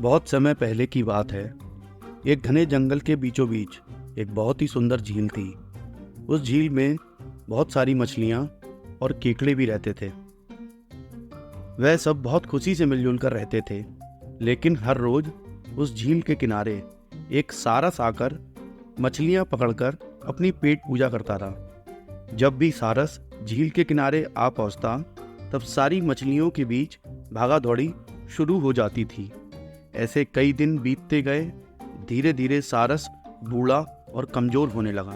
बहुत समय पहले की बात है। एक घने जंगल के बीचों बीच एक बहुत ही सुंदर झील थी। उस झील में बहुत सारी मछलियाँ और केकड़े भी रहते थे। वह सब बहुत खुशी से मिलजुल कर रहते थे। लेकिन हर रोज उस झील के किनारे एक सारस आकर मछलियाँ पकड़कर अपनी पेट पूजा करता था। जब भी सारस झील के किनारे आ पहुँचता, तब सारी मछलियों के बीच भागा दौड़ी शुरू हो जाती थी। ऐसे कई दिन बीतते गए। धीरे धीरे सारस बूढ़ा और कमजोर होने लगा।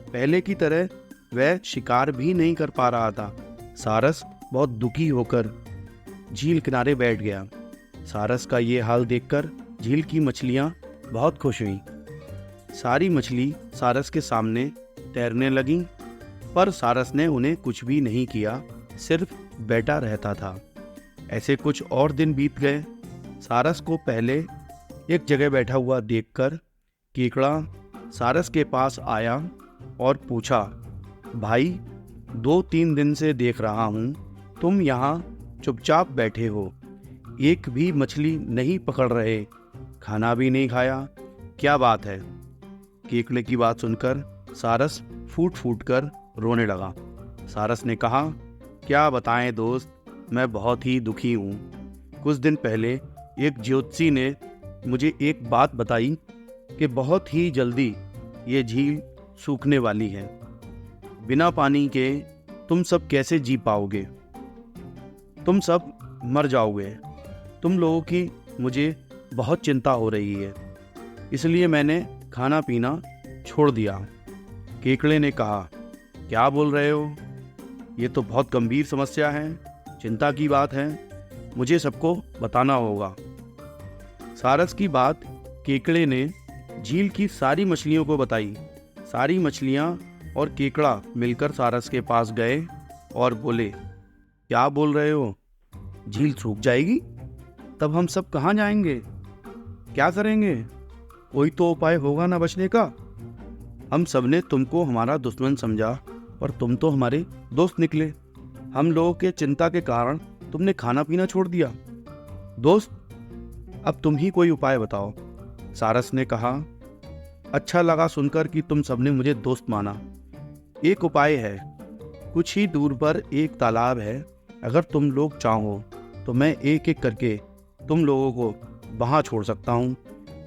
पहले की तरह वह शिकार भी नहीं कर पा रहा था। सारस बहुत दुखी होकर झील किनारे बैठ गया। सारस का ये हाल देखकर झील की मछलियाँ बहुत खुश हुईं। सारी मछली सारस के सामने तैरने लगीं, पर सारस ने उन्हें कुछ भी नहीं किया, सिर्फ बैठा रहता था। ऐसे कुछ और दिन बीत गए। सारस को पहले एक जगह बैठा हुआ देखकर केकड़ा सारस के पास आया और पूछा, भाई 2-3 दिन से देख रहा हूँ तुम यहाँ चुपचाप बैठे हो, एक भी मछली नहीं पकड़ रहे, खाना भी नहीं खाया, क्या बात है? केकड़े की बात सुनकर सारस फूट फूट कर रोने लगा। सारस ने कहा, क्या बताएं दोस्त, मैं बहुत ही दुखी हूँ। कुछ दिन पहले एक ज्योतिषी ने मुझे एक बात बताई कि बहुत ही जल्दी ये झील सूखने वाली है। बिना पानी के तुम सब कैसे जी पाओगे? तुम सब मर जाओगे। तुम लोगों की मुझे बहुत चिंता हो रही है, इसलिए मैंने खाना पीना छोड़ दिया। केकड़े ने कहा, क्या बोल रहे हो? ये तो बहुत गंभीर समस्या है, चिंता की बात है, मुझे सबको बताना होगा। सारस की बात केकड़े ने झील की सारी मछलियों को बताई। सारी मछलियाँ और केकड़ा मिलकर सारस के पास गए और बोले, क्या बोल रहे हो? झील सूख जाएगी? तब हम सब कहाँ जाएंगे? क्या करेंगे? कोई तो उपाय होगा ना बचने का? हम सबने तुमको हमारा दुश्मन समझा और तुम तो हमारे दोस्त निकले। हम लोगों के चिंता के कारण तुमने खाना पीना छोड़ दिया। दोस्त, अब तुम ही कोई उपाय बताओ। सारस ने कहा, अच्छा लगा सुनकर कि तुम सबने मुझे दोस्त माना। एक उपाय है, कुछ ही दूर पर एक तालाब है। अगर तुम लोग चाहो तो मैं एक एक करके तुम लोगों को वहाँ छोड़ सकता हूँ।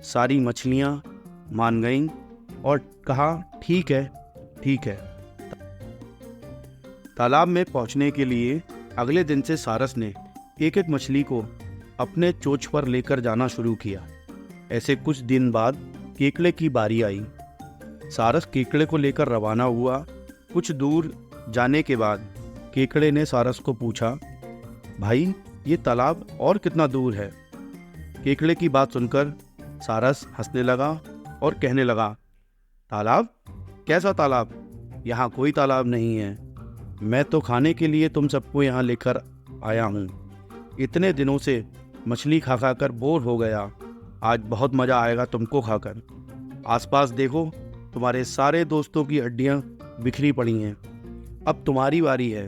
सारी मछलियाँ मान गईं और कहा, ठीक है, ठीक है। तालाब में पहुँचने के लिए अगले दिन से सारस ने एक एक मछली को अपने चोंच पर लेकर जाना शुरू किया। ऐसे कुछ दिन बाद केकड़े की बारी आई। सारस केकड़े को लेकर रवाना हुआ। कुछ दूर जाने के बाद केकड़े ने सारस को पूछा, भाई ये तालाब और कितना दूर है? केकड़े की बात सुनकर सारस हंसने लगा और कहने लगा, तालाब? कैसा तालाब? यहाँ कोई तालाब नहीं है। मैं तो खाने के लिए तुम सबको यहाँ लेकर आया हूँ। इतने दिनों से मछली खा खा कर बोर हो गया। आज बहुत मज़ा आएगा तुमको खाकर। आसपास देखो, तुम्हारे सारे दोस्तों की हड्डियाँ बिखरी पड़ी हैं। अब तुम्हारी बारी है।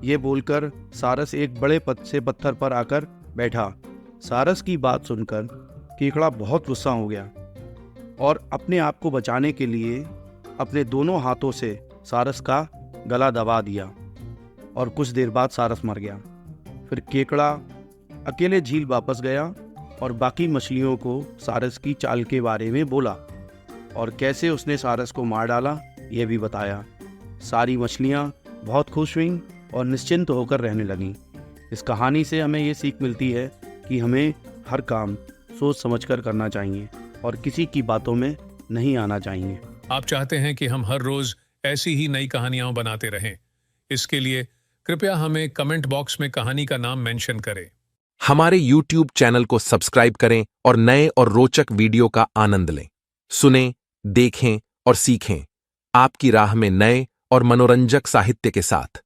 ये बोलकर सारस एक बड़े से पत्थर पर आकर बैठा। सारस की बात सुनकर केकड़ा बहुत गुस्सा हो गया और अपने आप को बचाने के लिए अपने दोनों हाथों से सारस का गला दबा दिया और कुछ देर बाद सारस मर गया। फिर केकड़ा अकेले झील वापस गया और बाकी मछलियों को सारस की चाल के बारे में बोला और कैसे उसने सारस को मार डाला ये भी बताया। सारी मछलियाँ बहुत खुश हुईं और निश्चिंत होकर रहने लगीं। इस कहानी से हमें ये सीख मिलती है कि हमें हर काम सोच समझकर करना चाहिए और किसी की बातों में नहीं आना चाहिए। आप चाहते हैं कि हम हर रोज ऐसी ही नई कहानियां बनाते रहें। इसके लिए कृपया हमें कमेंट बॉक्स में कहानी का नाम मेंशन करें। हमारे YouTube चैनल को सब्सक्राइब करें और नए और रोचक वीडियो का आनंद लें। सुनें, देखें और सीखें आपकी राह में नए और मनोरंजक साहित्य के साथ।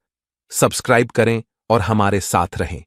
सब्सक्राइब करें और हमारे साथ रहें।